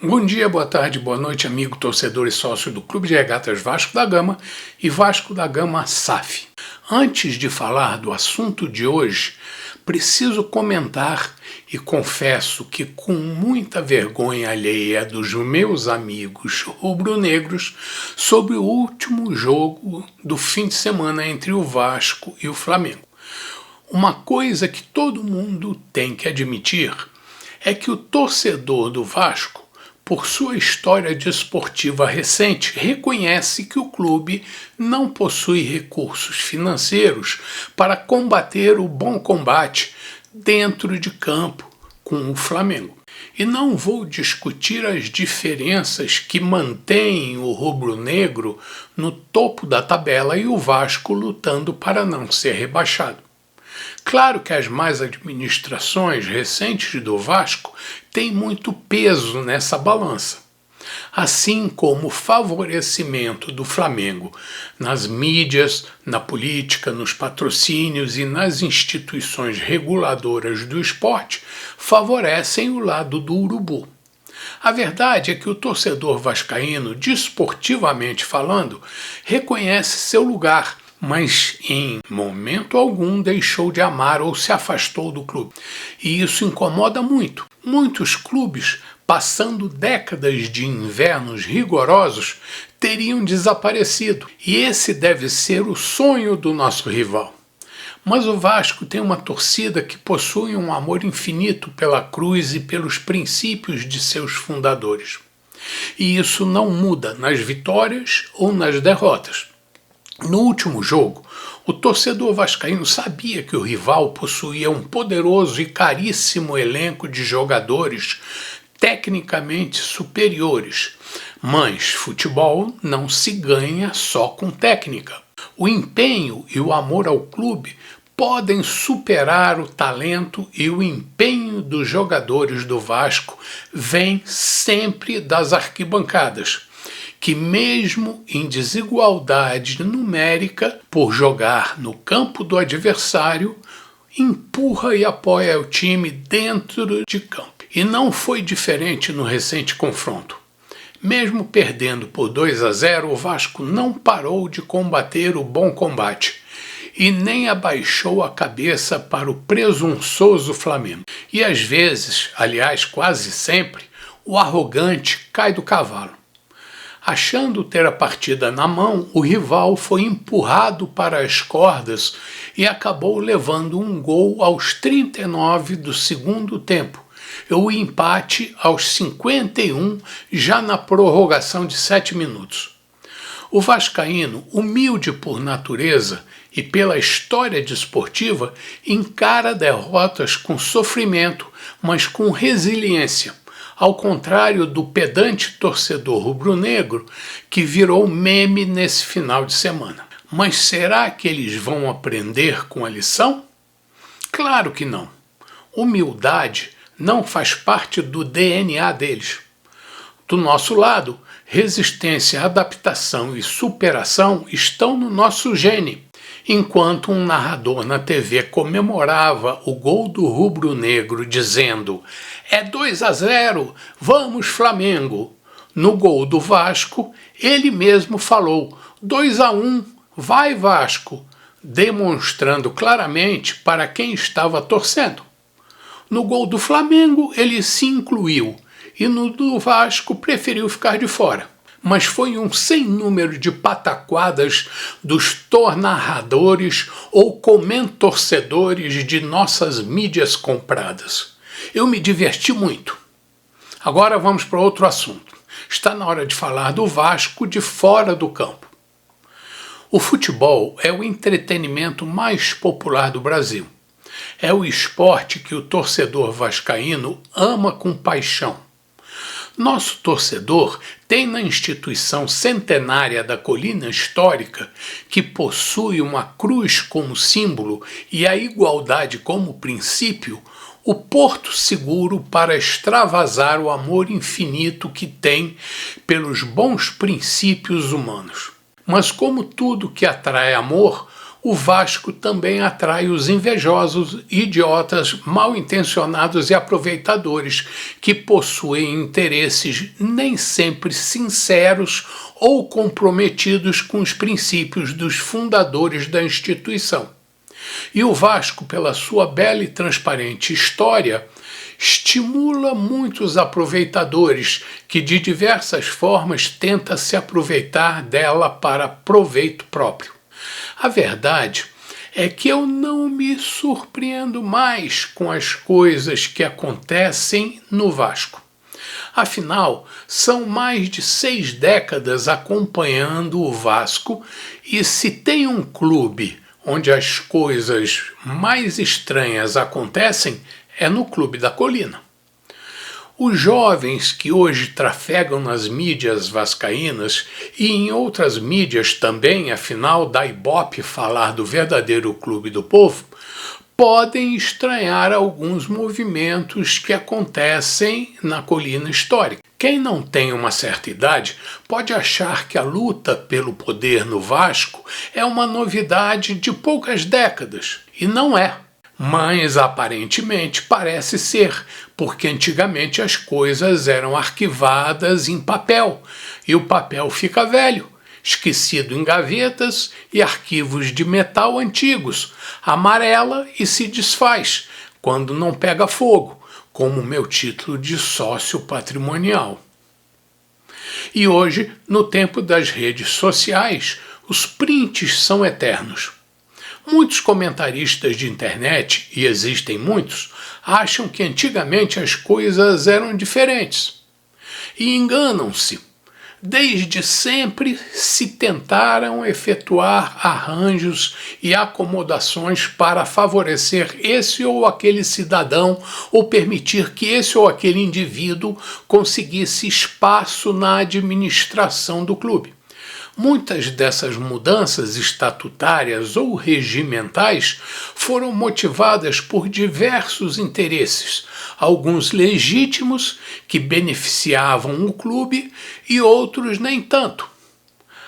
Bom dia, boa tarde, boa noite, amigo, torcedor e sócio do Clube de Regatas Vasco da Gama e Vasco da Gama SAF. Antes de falar do assunto de hoje, preciso comentar e confesso que com muita vergonha alheia dos meus amigos rubro-negros sobre o último jogo do fim de semana entre o Vasco e o Flamengo. Uma coisa que todo mundo tem que admitir é que o torcedor do Vasco, por sua história desportiva recente, reconhece que o clube não possui recursos financeiros para combater o bom combate dentro de campo com o Flamengo. E não vou discutir as diferenças que mantêm o rubro-negro no topo da tabela e o Vasco lutando para não ser rebaixado. Claro que as más administrações recentes do Vasco têm muito peso nessa balança, assim como o favorecimento do Flamengo nas mídias, na política, nos patrocínios e nas instituições reguladoras do esporte favorecem o lado do urubu. A verdade é que o torcedor vascaíno, desportivamente falando, reconhece seu lugar, mas em momento algum deixou de amar ou se afastou do clube. E isso incomoda muito. Muitos clubes, passando décadas de invernos rigorosos, teriam desaparecido. E esse deve ser o sonho do nosso rival. Mas o Vasco tem uma torcida que possui um amor infinito pela cruz e pelos princípios de seus fundadores. E isso não muda nas vitórias ou nas derrotas. No último jogo, o torcedor vascaíno sabia que o rival possuía um poderoso e caríssimo elenco de jogadores tecnicamente superiores, mas futebol não se ganha só com técnica. O empenho e o amor ao clube podem superar o talento, e o empenho dos jogadores do Vasco vem sempre das arquibancadas, que mesmo em desigualdade numérica, por jogar no campo do adversário, empurra e apoia o time dentro de campo. E não foi diferente no recente confronto. Mesmo perdendo por 2-0, o Vasco não parou de combater o bom combate e nem abaixou a cabeça para o presunçoso Flamengo. E às vezes, aliás quase sempre, o arrogante cai do cavalo. Achando ter a partida na mão, o rival foi empurrado para as cordas e acabou levando um gol aos 39 do segundo tempo, e o empate aos 51, já na prorrogação de 7 minutos. O vascaíno, humilde por natureza e pela história desportiva, encara derrotas com sofrimento, mas com resiliência, ao contrário do pedante torcedor rubro-negro que virou meme nesse final de semana. Mas será que eles vão aprender com a lição? Claro que não. Humildade não faz parte do DNA deles. Do nosso lado, resistência, adaptação e superação estão no nosso gene. Enquanto um narrador na TV comemorava o gol do rubro-negro dizendo: "É 2-0, vamos Flamengo", no gol do Vasco, ele mesmo falou: 2-1, vai Vasco, demonstrando claramente para quem estava torcendo. No gol do Flamengo, ele se incluiu, e no do Vasco preferiu ficar de fora. Mas foi um sem número de pataquadas dos tornarradores ou comentorcedores de nossas mídias compradas. Eu me diverti muito. Agora vamos para outro assunto. Está na hora de falar do Vasco de fora do campo. O futebol é o entretenimento mais popular do Brasil. É o esporte que o torcedor vascaíno ama com paixão. Nosso torcedor tem na instituição centenária da Colina Histórica, que possui uma cruz como símbolo e a igualdade como princípio, o porto seguro para extravasar o amor infinito que tem pelos bons princípios humanos. Mas como tudo que atrai amor, o Vasco também atrai os invejosos, idiotas, mal intencionados e aproveitadores que possuem interesses nem sempre sinceros ou comprometidos com os princípios dos fundadores da instituição. E o Vasco, pela sua bela e transparente história, estimula muitos aproveitadores que de diversas formas tentam se aproveitar dela para proveito próprio. A verdade é que eu não me surpreendo mais com as coisas que acontecem no Vasco. Afinal, são mais de 6 décadas acompanhando o Vasco e se tem um clube onde as coisas mais estranhas acontecem, é no Clube da Colina. Os jovens que hoje trafegam nas mídias vascaínas e em outras mídias também, afinal dá ibope falar do verdadeiro clube do povo, podem estranhar alguns movimentos que acontecem na colina histórica. Quem não tem uma certa idade pode achar que a luta pelo poder no Vasco é uma novidade de poucas décadas, e não é. Mas aparentemente parece ser, porque antigamente as coisas eram arquivadas em papel, e o papel fica velho, esquecido em gavetas e arquivos de metal antigos, amarela e se desfaz quando não pega fogo, como meu título de sócio patrimonial. E hoje, no tempo das redes sociais, os prints são eternos. Muitos comentaristas de internet, e existem muitos, acham que antigamente as coisas eram diferentes. E enganam-se. Desde sempre se tentaram efetuar arranjos e acomodações para favorecer esse ou aquele cidadão ou permitir que esse ou aquele indivíduo conseguisse espaço na administração do clube. Muitas dessas mudanças estatutárias ou regimentais foram motivadas por diversos interesses, alguns legítimos, que beneficiavam o clube, e outros nem tanto.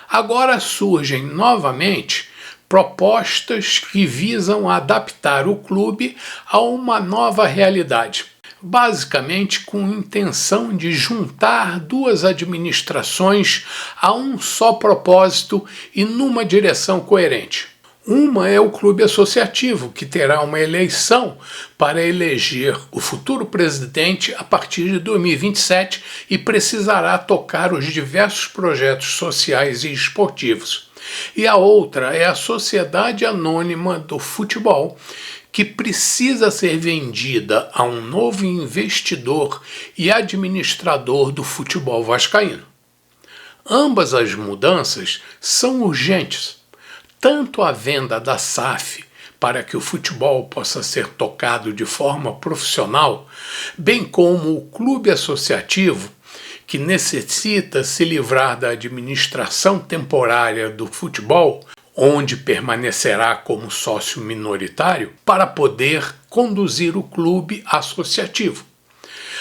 Agora surgem novamente propostas que visam adaptar o clube a uma nova realidade, basicamente com intenção de juntar duas administrações a um só propósito e numa direção coerente. Uma é o clube associativo, que terá uma eleição para eleger o futuro presidente a partir de 2027 e precisará tocar os diversos projetos sociais e esportivos. E a outra é a Sociedade Anônima do Futebol, que precisa ser vendida a um novo investidor e administrador do futebol vascaíno. Ambas as mudanças são urgentes, tanto a venda da SAF para que o futebol possa ser tocado de forma profissional, bem como o clube associativo, que necessita se livrar da administração temporária do futebol, onde permanecerá como sócio minoritário, para poder conduzir o clube associativo.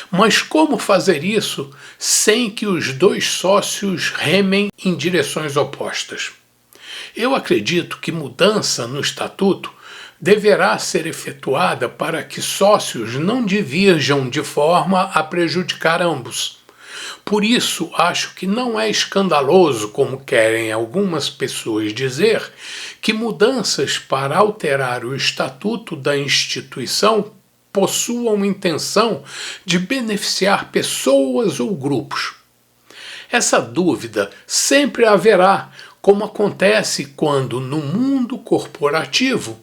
Mas como fazer isso sem que os dois sócios remem em direções opostas? Eu acredito que mudança no estatuto deverá ser efetuada para que sócios não divirjam de forma a prejudicar ambos. Por isso, acho que não é escandaloso, como querem algumas pessoas dizer, que mudanças para alterar o estatuto da instituição possuam intenção de beneficiar pessoas ou grupos. Essa dúvida sempre haverá, como acontece quando, no mundo corporativo,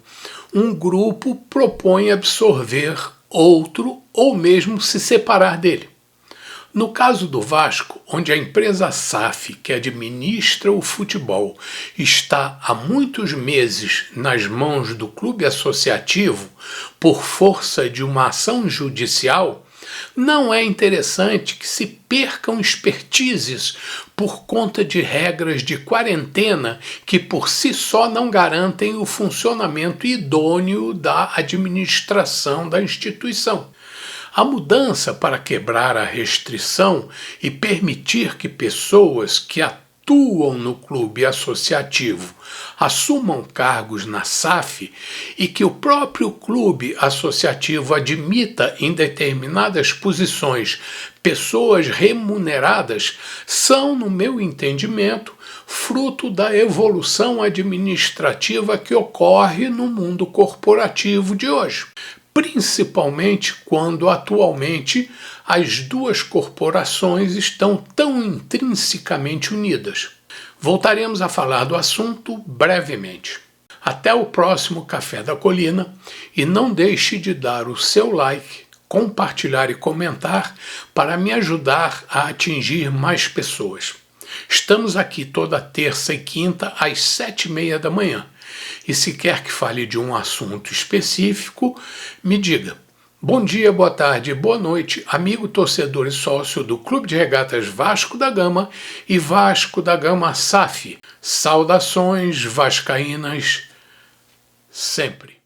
um grupo propõe absorver outro ou mesmo se separar dele. No caso do Vasco, onde a empresa SAF, que administra o futebol, está há muitos meses nas mãos do clube associativo por força de uma ação judicial, não é interessante que se percam expertises por conta de regras de quarentena que por si só não garantem o funcionamento idôneo da administração da instituição. A mudança para quebrar a restrição e permitir que pessoas que atuam no clube associativo assumam cargos na SAF e que o próprio clube associativo admita em determinadas posições pessoas remuneradas são, no meu entendimento, fruto da evolução administrativa que ocorre no mundo corporativo de hoje, principalmente quando atualmente as duas corporações estão tão intrinsecamente unidas. Voltaremos a falar do assunto brevemente. Até o próximo Café da Colina e não deixe de dar o seu like, compartilhar e comentar para me ajudar a atingir mais pessoas. Estamos aqui toda terça e quinta às 7h30 da manhã. E se quer que fale de um assunto específico, me diga. Bom dia, boa tarde, boa noite, amigo torcedor e sócio do Clube de Regatas Vasco da Gama e Vasco da Gama SAF. Saudações vascaínas sempre.